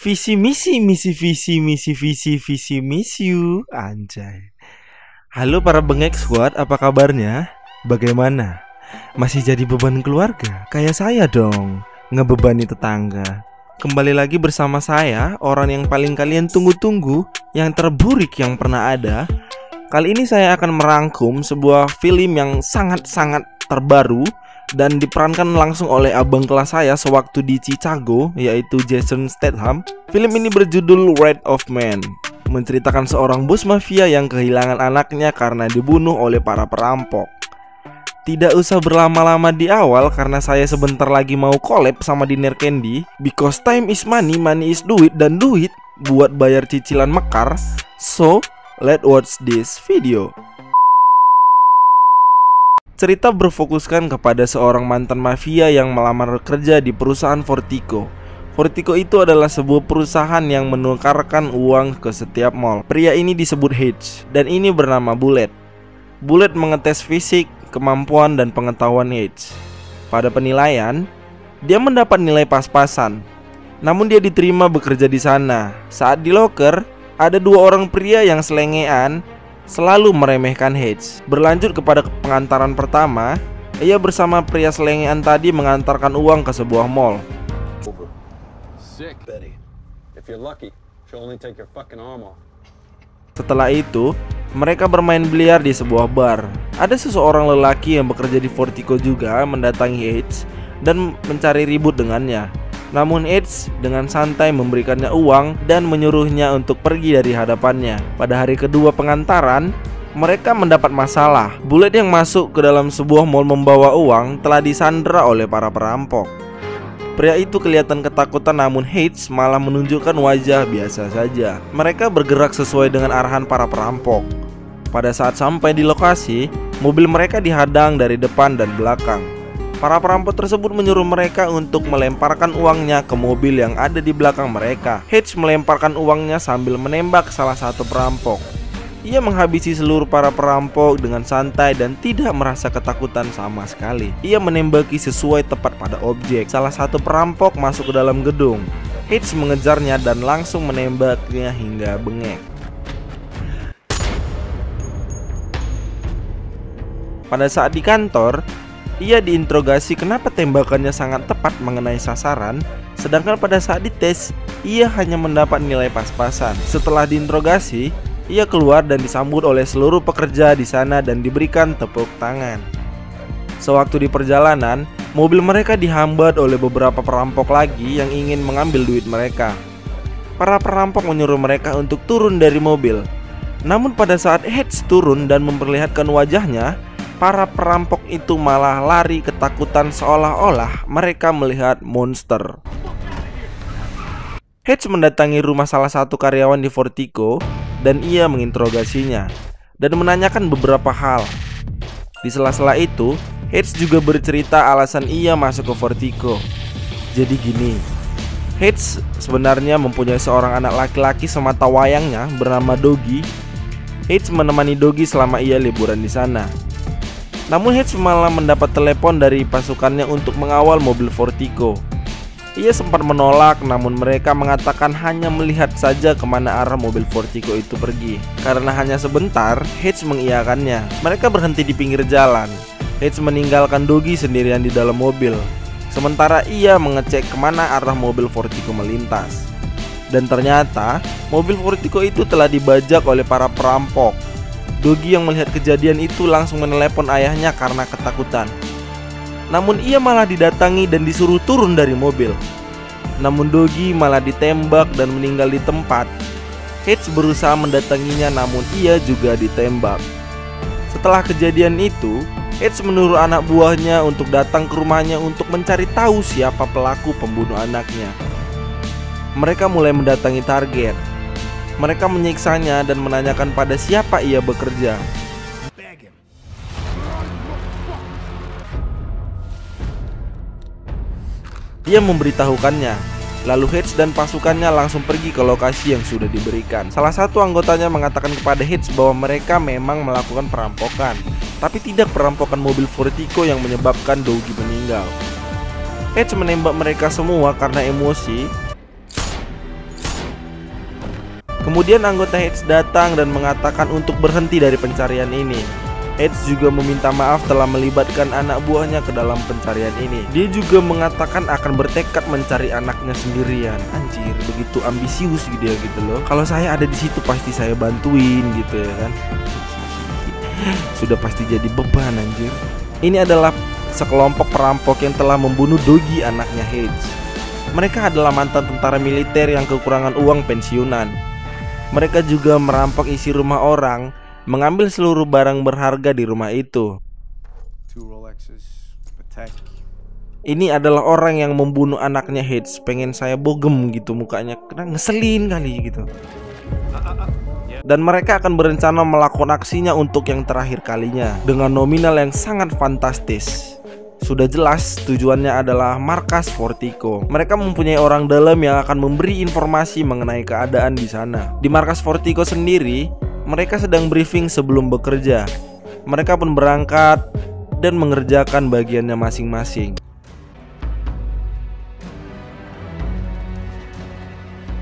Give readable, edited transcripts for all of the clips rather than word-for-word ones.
Visi misi you anjay. Halo para bengek squad, apa kabarnya? Bagaimana? Masih jadi beban keluarga? Kayak saya dong, ngebebani tetangga. Kembali lagi bersama saya, orang yang paling kalian tunggu-tunggu, yang terburik yang pernah ada. Kali ini saya akan merangkum sebuah film yang sangat-sangat terbaru dan diperankan langsung oleh abang kelas saya sewaktu di Chicago, yaitu Jason Statham. Film ini berjudul Wrath of Man, menceritakan seorang bos mafia yang kehilangan anaknya karena dibunuh oleh para perampok. Tidak usah berlama-lama di awal karena saya sebentar lagi mau collab sama Dinner Candy. Because time is money, money is duit, dan duit buat bayar cicilan mekar. So, let's watch this video. Cerita berfokuskan kepada seorang mantan mafia yang melamar kerja di perusahaan Fortico. Fortico itu adalah sebuah perusahaan yang menukarkan uang ke setiap mall. Pria ini disebut Hedge dan ini bernama Bullet. Bullet mengetes fisik, kemampuan dan pengetahuan Hedge. Pada penilaian, dia mendapat nilai pas-pasan. Namun dia diterima bekerja di sana. Saat di loker, ada dua orang pria yang selengean selalu meremehkan Hedge. Berlanjut kepada pengantaran pertama, ia bersama pria selengean tadi mengantarkan uang ke sebuah mall. Setelah itu, mereka bermain biliar di sebuah bar. Ada seseorang lelaki yang bekerja di Fortico juga mendatangi Hedge dan mencari ribut dengannya. Namun Hedge dengan santai memberikannya uang dan menyuruhnya untuk pergi dari hadapannya. Pada hari kedua pengantaran, mereka mendapat masalah. Bullet yang masuk ke dalam sebuah mall membawa uang telah disandera oleh para perampok. Pria itu kelihatan ketakutan, namun Hedge malah menunjukkan wajah biasa saja. Mereka bergerak sesuai dengan arahan para perampok. Pada saat sampai di lokasi, mobil mereka dihadang dari depan dan belakang. Para perampok tersebut menyuruh mereka untuk melemparkan uangnya ke mobil yang ada di belakang mereka. Hedge melemparkan uangnya sambil menembak salah satu perampok. Ia menghabisi seluruh para perampok dengan santai dan tidak merasa ketakutan sama sekali. Ia menembaki sesuai tepat pada objek. Salah satu perampok masuk ke dalam gedung. Hedge mengejarnya dan langsung menembaknya hingga bengek. Pada saat di kantor, ia diinterogasi kenapa tembakannya sangat tepat mengenai sasaran, sedangkan pada saat dites, ia hanya mendapat nilai pas-pasan. Setelah diinterogasi, ia keluar dan disambut oleh seluruh pekerja di sana dan diberikan tepuk tangan. Sewaktu di perjalanan, mobil mereka dihambat oleh beberapa perampok lagi yang ingin mengambil duit mereka. Para perampok menyuruh mereka untuk turun dari mobil. Namun pada saat Hedge turun dan memperlihatkan wajahnya, para perampok itu malah lari ketakutan seolah-olah mereka melihat monster. Hedge mendatangi rumah salah satu karyawan di Fortico dan ia menginterogasinya dan menanyakan beberapa hal. Di sela-sela itu, Hedge juga bercerita alasan ia masuk ke Fortico. Jadi gini, Hedge sebenarnya mempunyai seorang anak laki-laki semata wayangnya bernama Doggy. Hedge menemani Doggy selama ia liburan di sana. Namun Hedge malah mendapat telepon dari pasukannya untuk mengawal mobil Fortico. Ia sempat menolak, namun mereka mengatakan hanya melihat saja kemana arah mobil Fortico itu pergi. Karena hanya sebentar, Hedge mengiyakannya. Mereka berhenti di pinggir jalan. Hedge meninggalkan Doggy sendirian di dalam mobil, sementara ia mengecek kemana arah mobil Fortico melintas. Dan ternyata mobil Fortico itu telah dibajak oleh para perampok. Doggy yang melihat kejadian itu langsung menelepon ayahnya karena ketakutan. Namun ia malah didatangi dan disuruh turun dari mobil. Namun Doggy malah ditembak dan meninggal di tempat. Hedge berusaha mendatanginya namun ia juga ditembak. Setelah kejadian itu, Hedge menyuruh anak buahnya untuk datang ke rumahnya untuk mencari tahu siapa pelaku pembunuh anaknya. Mereka mulai mendatangi target. Mereka menyiksanya dan menanyakan pada siapa ia bekerja. Dia memberitahukannya. Lalu Hedge dan pasukannya langsung pergi ke lokasi yang sudah diberikan. Salah satu anggotanya mengatakan kepada Hedge bahwa mereka memang melakukan perampokan, tapi tidak perampokan mobil Fortico yang menyebabkan Doggy meninggal. Hedge menembak mereka semua karena emosi. Kemudian anggota Hedge datang dan mengatakan untuk berhenti dari pencarian ini. Hedge juga meminta maaf telah melibatkan anak buahnya ke dalam pencarian ini. Dia juga mengatakan akan bertekad mencari anaknya sendirian. Anjir, begitu ambisius dia gitu loh. Kalau saya ada di situ pasti saya bantuin gitu ya kan. Sudah pasti jadi beban anjir. Ini adalah sekelompok perampok yang telah membunuh Doggy, anaknya Hedge. Mereka adalah mantan tentara militer yang kekurangan uang pensiunan. Mereka juga merampok isi rumah orang, mengambil seluruh barang berharga di rumah itu. Ini adalah orang yang membunuh anaknya Hedge. Pengen saya bogem gitu mukanya, karena ngeselin kali gitu. Dan mereka akan berencana melakukan aksinya untuk yang terakhir kalinya dengan nominal yang sangat fantastis. Sudah jelas tujuannya adalah markas Fortico. Mereka mempunyai orang dalam yang akan memberi informasi mengenai keadaan di sana. Di markas Fortico sendiri, mereka sedang briefing sebelum bekerja. Mereka pun berangkat dan mengerjakan bagiannya masing-masing.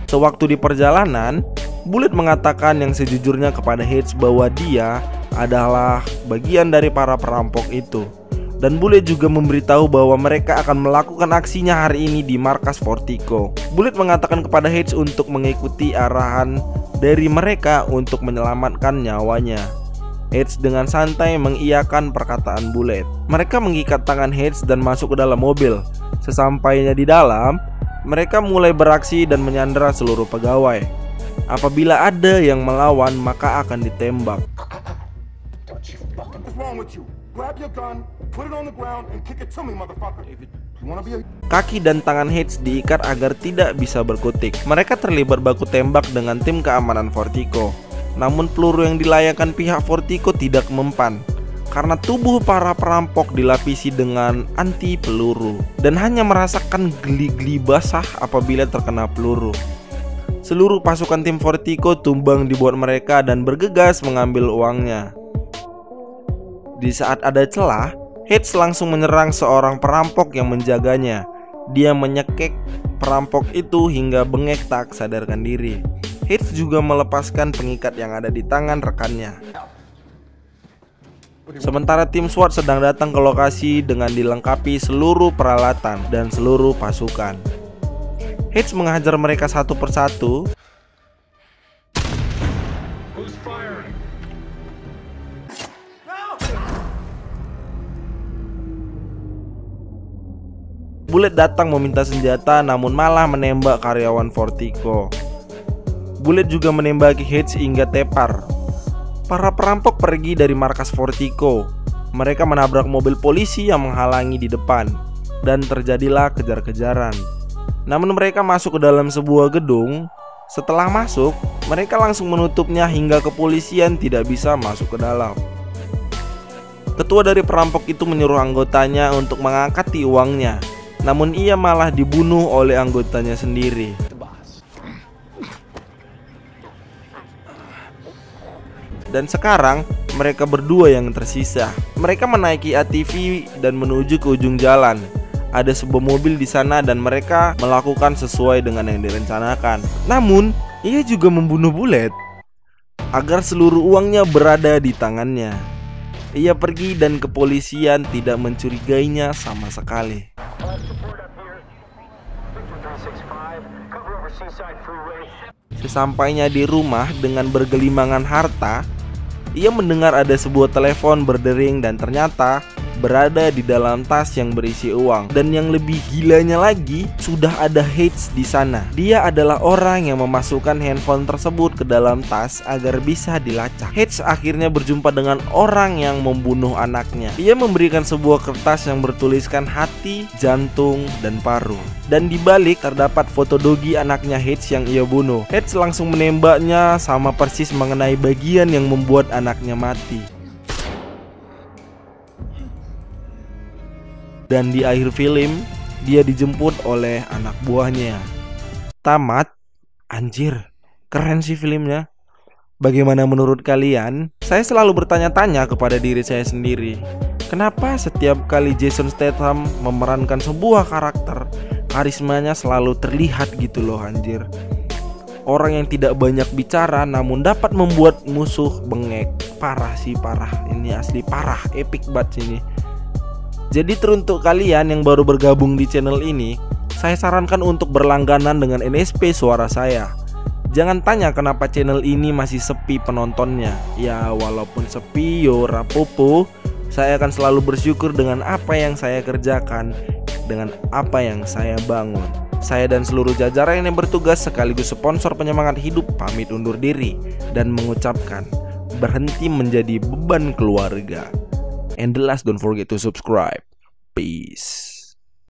Sewaktu di perjalanan, Bullet mengatakan yang sejujurnya kepada Hedge bahwa dia adalah bagian dari para perampok itu. Dan Bullet juga memberitahu bahwa mereka akan melakukan aksinya hari ini di markas Fortico. Bullet mengatakan kepada Hedge untuk mengikuti arahan dari mereka untuk menyelamatkan nyawanya. Hedge dengan santai mengiyakan perkataan Bullet. Mereka mengikat tangan Hedge dan masuk ke dalam mobil. Sesampainya di dalam, mereka mulai beraksi dan menyandera seluruh pegawai. Apabila ada yang melawan, maka akan ditembak. Kaki dan tangan Hedge diikat agar tidak bisa berkutik. Mereka terlibat baku tembak dengan tim keamanan Fortico. Namun peluru yang dilayangkan pihak Fortico tidak mempan, karena tubuh para perampok dilapisi dengan anti peluru dan hanya merasakan geli-geli basah apabila terkena peluru. Seluruh pasukan tim Fortico tumbang dibuat mereka dan bergegas mengambil uangnya. Di saat ada celah, Hedge langsung menyerang seorang perampok yang menjaganya. Dia menyekek perampok itu hingga bengek tak sadarkan diri. Hedge juga melepaskan pengikat yang ada di tangan rekannya. Sementara tim SWAT sedang datang ke lokasi dengan dilengkapi seluruh peralatan dan seluruh pasukan. Hedge menghajar mereka satu persatu. Bullet datang meminta senjata namun malah menembak karyawan Fortico. Bullet juga menembaki Hedge hingga tepar. Para perampok pergi dari markas Fortico. Mereka menabrak mobil polisi yang menghalangi di depan dan terjadilah kejar-kejaran. Namun mereka masuk ke dalam sebuah gedung. Setelah masuk, mereka langsung menutupnya hingga kepolisian tidak bisa masuk ke dalam. Ketua dari perampok itu menyuruh anggotanya untuk mengangkati uangnya. Namun ia malah dibunuh oleh anggotanya sendiri. Dan sekarang mereka berdua yang tersisa. Mereka menaiki ATV dan menuju ke ujung jalan. Ada sebuah mobil di sana dan mereka melakukan sesuai dengan yang direncanakan. Namun, ia juga membunuh Bullet agar seluruh uangnya berada di tangannya. Ia pergi dan kepolisian tidak mencurigainya sama sekali. Sesampainya di rumah dengan bergelimangan harta, ia mendengar ada sebuah telepon berdering dan ternyata berada di dalam tas yang berisi uang. Dan yang lebih gilanya lagi, sudah ada Hedge di sana. Dia adalah orang yang memasukkan handphone tersebut ke dalam tas agar bisa dilacak. Hedge akhirnya berjumpa dengan orang yang membunuh anaknya. Ia memberikan sebuah kertas yang bertuliskan hati, jantung, dan paru. Dan di balik terdapat foto Doggy, anaknya Hedge yang ia bunuh. Hedge langsung menembaknya sama persis mengenai bagian yang membuat anaknya mati. Dan di akhir film, dia dijemput oleh anak buahnya. Tamat. Anjir, keren sih filmnya. Bagaimana menurut kalian? Saya selalu bertanya-tanya kepada diri saya sendiri, kenapa setiap kali Jason Statham memerankan sebuah karakter, karismanya selalu terlihat gitu loh anjir. Orang yang tidak banyak bicara namun dapat membuat musuh bengek. Parah sih, parah. Ini asli parah, epic banget ini. Jadi teruntuk kalian yang baru bergabung di channel ini, saya sarankan untuk berlangganan dengan NSP suara saya. Jangan tanya kenapa channel ini masih sepi penontonnya. Ya walaupun sepi yo rapopo, saya akan selalu bersyukur dengan apa yang saya kerjakan, dengan apa yang saya bangun. Saya dan seluruh jajaran yang bertugas sekaligus sponsor penyemangat hidup pamit undur diri dan mengucapkan berhenti menjadi beban keluarga. And the last, don't forget to subscribe. Peace.